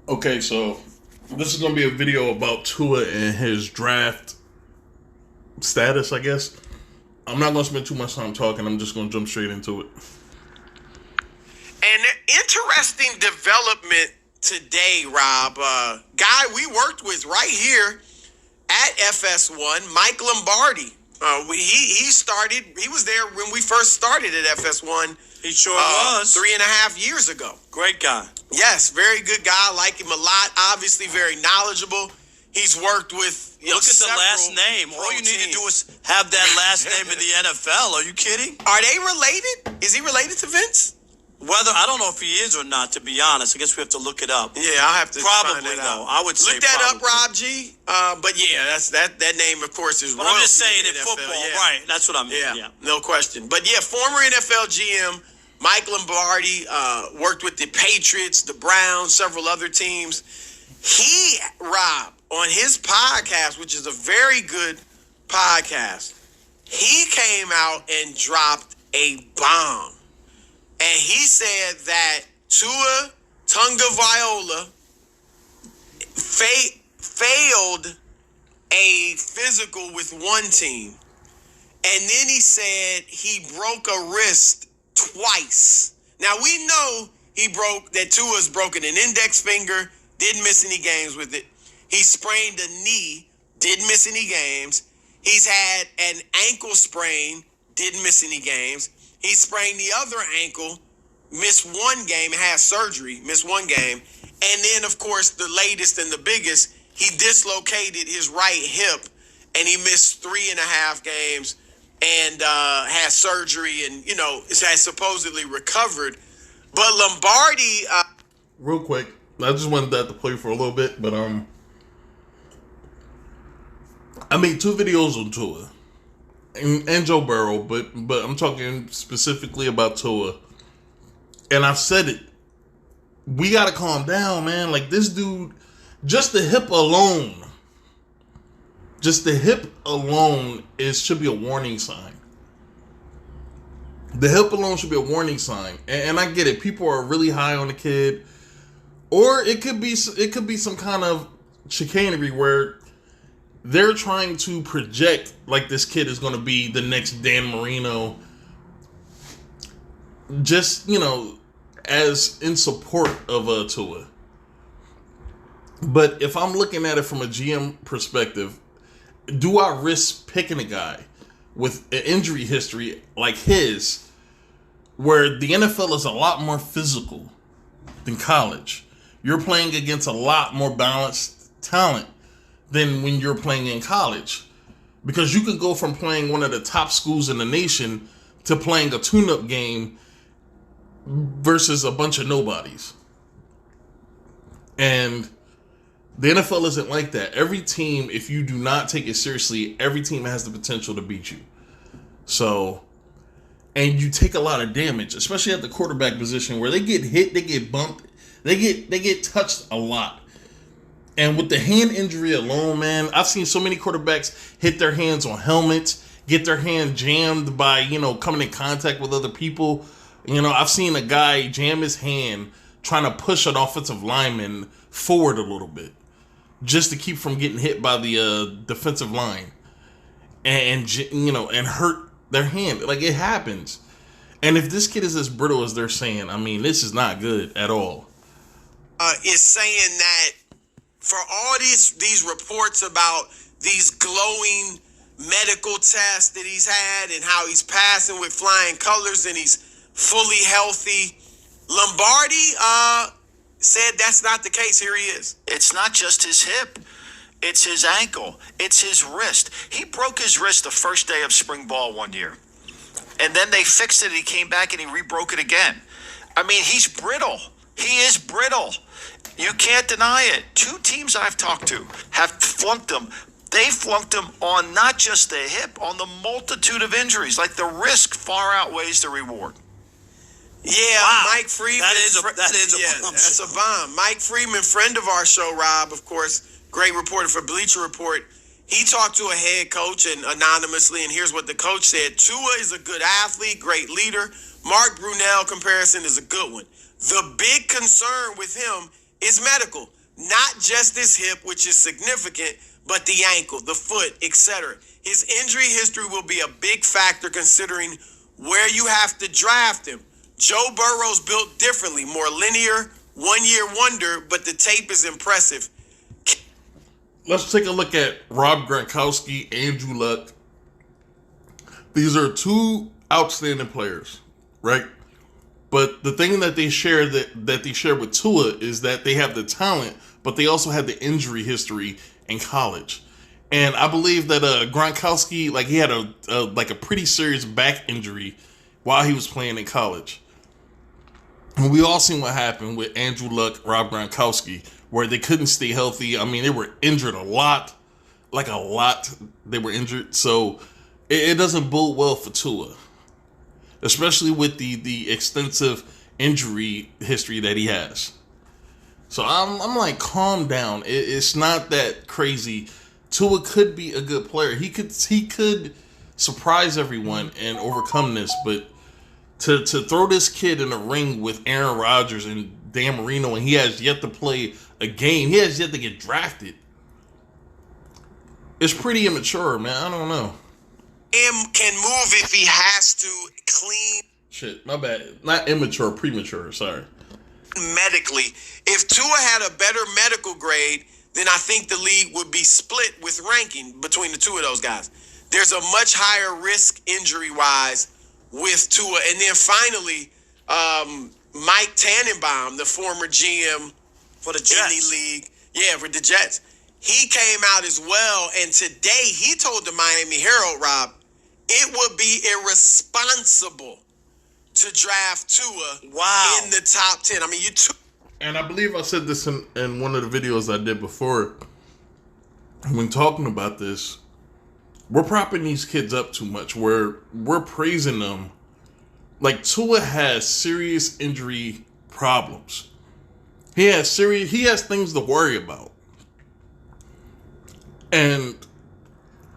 Okay, so this is going to be a video about Tua and his draft status, I guess. I'm not going to spend too much time talking. I'm just going to jump straight into it. An interesting development today, Rob. Guy we worked with right here at FS1, Mike Lombardi. He started. He was there when we first started at FS1. He sure was 3.5 years ago. Great guy. Yes, very good guy. I like him a lot. Obviously, very knowledgeable. He's worked with Look at the last name. All you need to do is have that last name in the NFL. Are you kidding? Are they related? Is he related to Vince? Whether I don't know if he is or not. To be honest, I guess we have to look it up. Yeah, I'll have to probably find that though. out. I would say look that probably. up, Rob G. But yeah, that's that name, of course, is. But I'm just saying in NFL, football, yeah. right? That's what I mean. Yeah, no question. But yeah, former NFL GM Mike Lombardi worked with the Patriots, the Browns, several other teams. He, Rob, on his podcast, which is a very good podcast, he came out and dropped a bomb. And he said that Tua Tagovailoa failed a physical with one team. And then he said he broke a wrist twice. Now, we know that Tua's broken an index finger, didn't miss any games with it. He sprained a knee, didn't miss any games. He's had an ankle sprain, didn't miss any games. He sprained the other ankle, missed one game, had surgery, missed one game. And then, of course, the latest and the biggest, he dislocated his right hip and he missed 3.5 games and had surgery and, has supposedly recovered. But Lombardi... Real quick, I just wanted that to play for a little bit, but I made 2 videos on Tua and Joe Burrow, but I'm talking specifically about Tua. And I've said it. We got to calm down, man. Like, this dude, just the hip alone should be a warning sign. The hip alone should be a warning sign. And I get it. People are really high on the kid. Or it could be some kind of chicanery where they're trying to project like this kid is going to be the next Dan Marino. Just, as in support of Tua. But if I'm looking at it from a GM perspective, do I risk picking a guy with an injury history like his, where the NFL is a lot more physical than college? You're playing against a lot more balanced talent than when you're playing in college. Because you could go from playing one of the top schools in the nation to playing a tune-up game versus a bunch of nobodies. And the NFL isn't like that. Every team, if you do not take it seriously, every team has the potential to beat you. So, and you take a lot of damage, especially at the quarterback position where they get hit, they get bumped, they get touched a lot. And with the hand injury alone, man, I've seen so many quarterbacks hit their hands on helmets, get their hand jammed by, coming in contact with other people. I've seen a guy jam his hand trying to push an offensive lineman forward a little bit just to keep from getting hit by the defensive line and hurt their hand. Like, it happens. And if this kid is as brittle as they're saying, I mean, this is not good at all. Is saying that for all these reports about these glowing medical tests that he's had and how he's passing with flying colors and he's fully healthy, Lombardi said that's not the case. Here he is. It's not just his hip. It's his ankle. It's his wrist. He broke his wrist the first day of spring ball one year. And then they fixed it and he came back and he re-broke it again. I mean, he's brittle. He is brittle. You can't deny it. 2 teams I've talked to have flunked him. They flunked him on not just the hip, on the multitude of injuries. Like, the risk far outweighs the reward. Yeah, Wow. Mike Freeman. That is a bomb. That's a bomb. Mike Freeman, friend of our show, Rob, of course, great reporter for Bleacher Report. He talked to a head coach and anonymously, and here's what the coach said. Tua is a good athlete, great leader. Mark Brunell comparison is a good one. The big concern with him is medical. Not just his hip, which is significant, but the ankle, the foot, etc. His injury history will be a big factor considering where you have to draft him. Joe Burrow's built differently, more linear, one-year wonder, but the tape is impressive. Let's take a look at Rob Gronkowski, Andrew Luck. These are two outstanding players, right? But the thing that they share that they share with Tua is that they have the talent, but they also had the injury history in college. And I believe that Gronkowski, like, he had a pretty serious back injury while he was playing in college. And we all seen what happened with Andrew Luck, Rob Gronkowski, where they couldn't stay healthy. I mean, they were injured a lot. They were injured. So it doesn't bode well for Tua, especially with the extensive injury history that he has. So I'm like, calm down. It's not that crazy. Tua could be a good player. He could surprise everyone and overcome this, but to throw this kid in a ring with Aaron Rodgers and Dan Marino, and he has yet to play a game, he has yet to get drafted, it's pretty immature, man. I don't know. Can move if he has to. Clean. Shit, my bad. Not immature, premature. Sorry. Medically, if Tua had a better medical grade, then I think the league would be split with ranking between the two of those guys. There's a much higher risk injury-wise with Tua. And then finally, Mike Tannenbaum, the former GM For the Jets. in the league. Yeah, for the Jets. He came out as well, and today he told the Miami Herald, Rob, it would be irresponsible to draft Tua in the top 10. I mean, and I believe I said this in one of the videos I did before. When talking about this, we're propping these kids up too much. We're praising them. Like, Tua has serious injury problems. He has things to worry about. And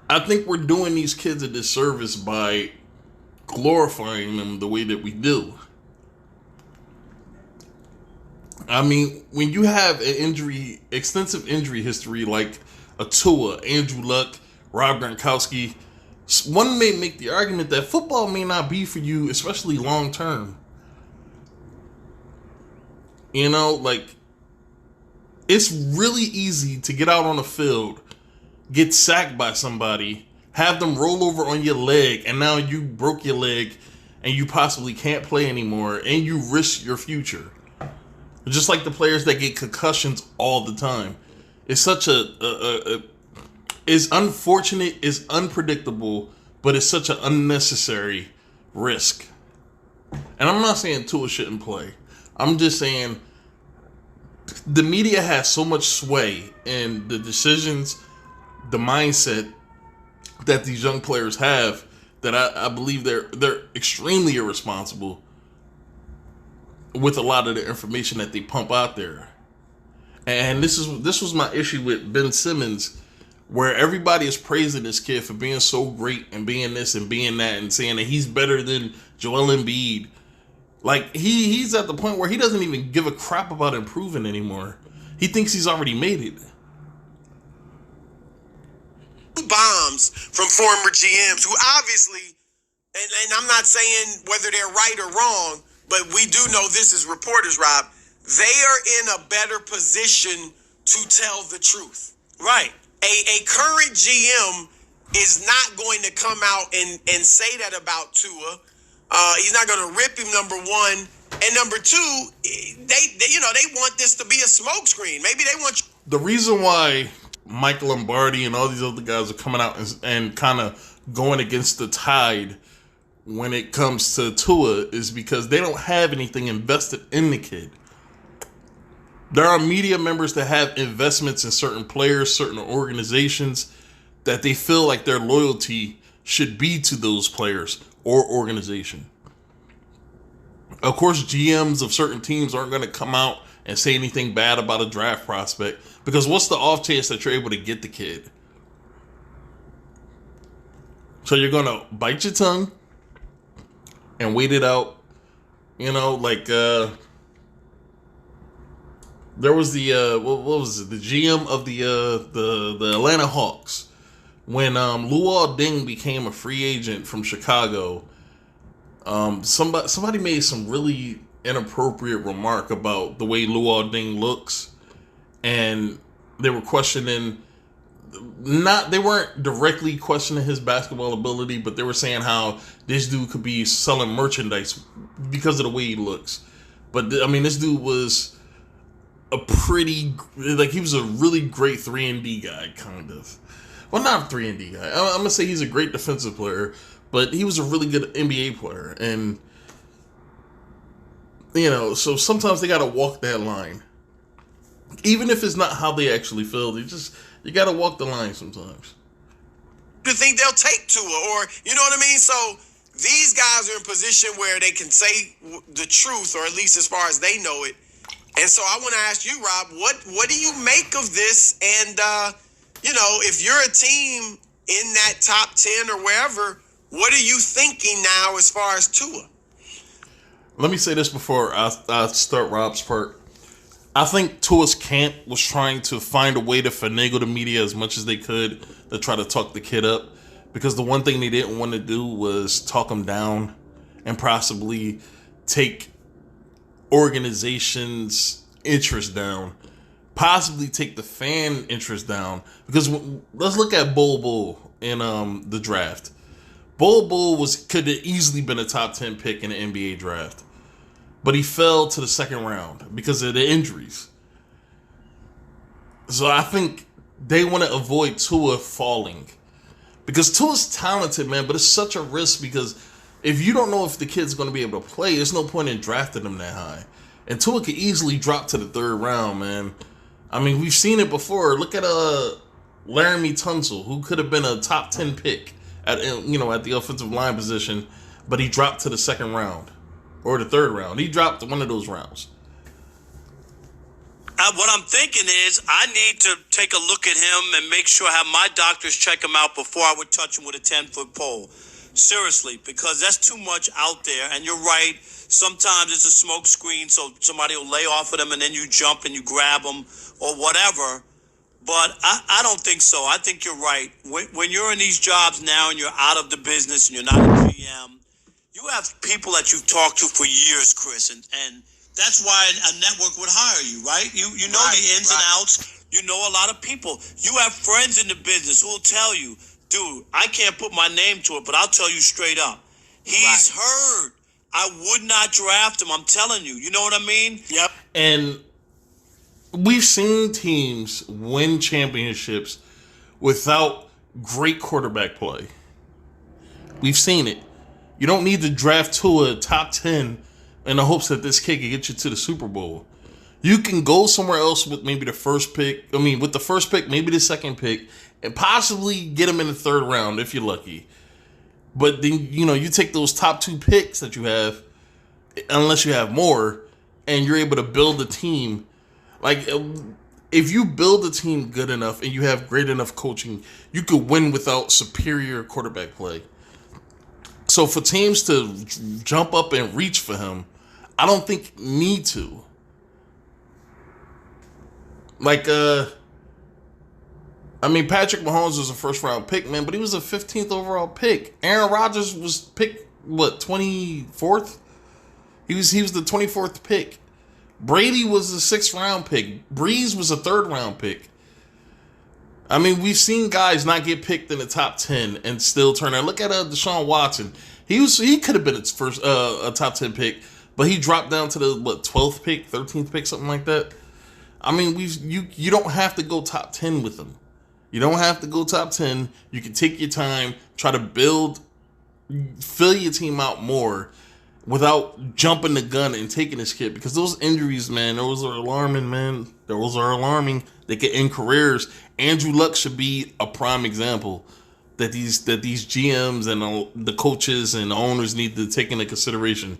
I think we're doing these kids a disservice by glorifying them the way that we do. I mean, when you have an extensive injury history like a Tua, Andrew Luck, Rob Gronkowski, one may make the argument that football may not be for you, especially long term. You know, like, it's really easy to get out on the field, get sacked by somebody, have them roll over on your leg, and now you broke your leg and you possibly can't play anymore, and you risk your future. Just like the players that get concussions all the time. It's such it's unfortunate, it's unpredictable, but it's such an unnecessary risk. And I'm not saying Tua shouldn't play. I'm just saying the media has so much sway in the decisions, the mindset that these young players have, that I believe they're extremely irresponsible with a lot of the information that they pump out there. And this was my issue with Ben Simmons, where everybody is praising this kid for being so great and being this and being that and saying that he's better than Joel Embiid. Like, he's at the point where he doesn't even give a crap about improving anymore. He thinks he's already made it. Bombs from former GMs who obviously, and I'm not saying whether they're right or wrong, but we do know this as reporters, Rob, they are in a better position to tell the truth. Right. A current GM is not going to come out and say that about Tua. He's not going to rip him, number one. And number two, they want this to be a smokescreen. Maybe they want the reason why Mike Lombardi and all these other guys are coming out and kind of going against the tide when it comes to Tua is because they don't have anything invested in the kid. There are media members that have investments in certain players, certain organizations, that they feel like their loyalty should be to those players or organization. Of course, GMs of certain teams aren't going to come out and say anything bad about a draft prospect, because what's the off chance that you're able to get the kid? So you're going to bite your tongue and wait it out, like there was the what was it? The GM of the Atlanta Hawks when Luol Deng became a free agent from Chicago. Somebody made some really inappropriate remark about the way Luol Deng looks, and they were questioning. They weren't directly questioning his basketball ability, but they were saying how this dude could be selling merchandise because of the way he looks. But I mean, this dude was he was a really great 3-and-D guy, kind of. Well, not a 3-and-D guy. I'm gonna say he's a great defensive player, but he was a really good NBA player, and so sometimes they gotta walk that line, even if it's not how they actually feel. You gotta walk the line sometimes. You think they'll take Tua, or you know what I mean? So these guys are in position where they can say the truth, or at least as far as they know it. And so I want to ask you, Rob, what do you make of this? And if you're a team in that top 10 or wherever, what are you thinking now as far as Tua? Let me say this before I start Rob's part. I think Tua's camp was trying to find a way to finagle the media as much as they could to try to talk the kid up, because the one thing they didn't want to do was talk him down and possibly take organizations' interest down, possibly take the fan interest down. Because let's look at Bull in the draft. Bull could have easily been a top 10 pick in the NBA draft, but he fell to the second round because of the injuries. So I think they want to avoid Tua falling, because Tua's talented, man, but it's such a risk, because if you don't know if the kid's going to be able to play, there's no point in drafting him that high. And Tua could easily drop to the third round, man. I mean, we've seen it before. Look at Laramie Tunsil, who could have been a top 10 pick at the offensive line position, but he dropped to the second round or the third round. He dropped one of those rounds. What I'm thinking is I need to take a look at him and make sure I have my doctors check him out before I would touch him with a 10-foot pole. Seriously, because that's too much out there. And you're right. Sometimes it's a smoke screen, so somebody will lay off of them and then you jump and you grab them or whatever. But I don't think so. I think you're right. When you're in these jobs now and you're out of the business and you're not a GM, you have people that you've talked to for years, Chris, and that's why a network would hire you, right? You know right, the ins and outs. You know a lot of people. You have friends in the business who will tell you, dude, I can't put my name to it, but I'll tell you straight up. He's hurt. I would not draft him. I'm telling you. You know what I mean? Yep. And we've seen teams win championships without great quarterback play. We've seen it. You don't need to draft Tua top 10 in the hopes that this kid can get you to the Super Bowl. You can go somewhere else with maybe the first pick. I mean, with the first pick, maybe the second pick, and possibly get him in the third round if you're lucky. But then, you take those top 2 picks that you have, unless you have more, and you're able to build a team. Like, if you build a team good enough and you have great enough coaching, you could win without superior quarterback play. So for teams to jump up and reach for him, I don't think need to. Like, Patrick Mahomes was a first-round pick, man, but he was a 15th overall pick. Aaron Rodgers was picked, 24th? He was the 24th pick. Brady was a 6th-round pick. Breeze was a 3rd-round pick. I mean, we've seen guys not get picked in the top 10 and still turn out. Look at Deshaun Watson. He could have been its first a top 10 pick, but he dropped down to the 12th pick, 13th pick, something like that. I mean, you don't have to go top 10 with him. You don't have to go top 10. You can take your time, try to fill your team out more without jumping the gun and taking this kid, because those injuries, man, those are alarming, man. Those are alarming. They can end careers. Andrew Luck should be a prime example that these GMs and the coaches and the owners need to take into consideration,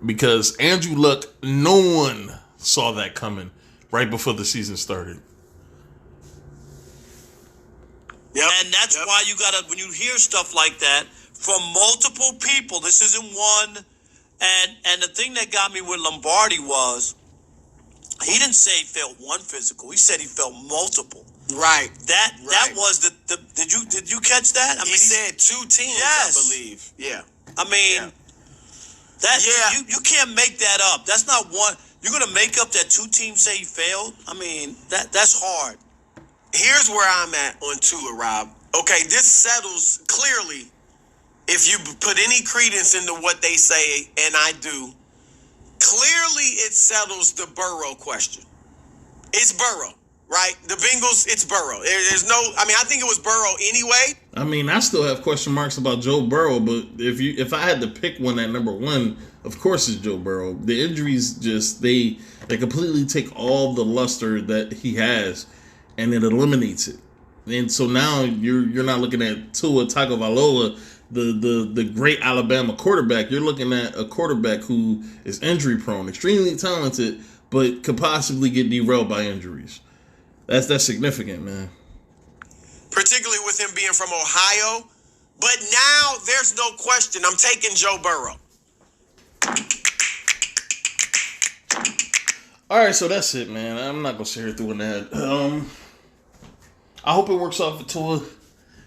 because Andrew Luck, no one saw that coming right before the season started. Yep. And that's why you gotta, when you hear stuff like that from multiple people, this isn't one. And the thing that got me with Lombardi was He didn't say he failed one physical. He said he failed multiple. Right. That was the did you catch that? I He mean, said 2 teams, Yes. I believe. Yeah. I mean, you can't make that up. That's not one. You're gonna make up that 2 teams say he failed. I mean, that's hard. Here's where I'm at on Tua, Rob. Okay, this settles clearly if you put any credence into what they say, and I do. Clearly, it settles the Burrow question. It's Burrow, right? The Bengals, it's Burrow. There's no. I mean, I think it was Burrow anyway. I mean, I still have question marks about Joe Burrow, but if I had to pick one at number one, of course it's Joe Burrow. The injuries just they completely take all the luster that he has, and it eliminates it. And so now you're not looking at Tua Tagovailoa, the great Alabama quarterback. You're looking at a quarterback who is injury prone, extremely talented, but could possibly get derailed by injuries. That's significant, man. Particularly with him being from Ohio. But now there's no question. I'm taking Joe Burrow. All right, so that's it, man. I'm not gonna sit here through that. I hope it works out for Tua.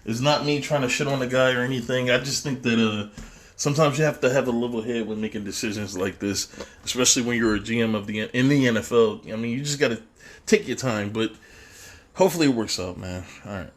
It's not me trying to shit on the guy or anything. I just think that sometimes you have to have a level head when making decisions like this, especially when you're a GM in the NFL. I mean, you just got to take your time, but hopefully it works out, man. All right.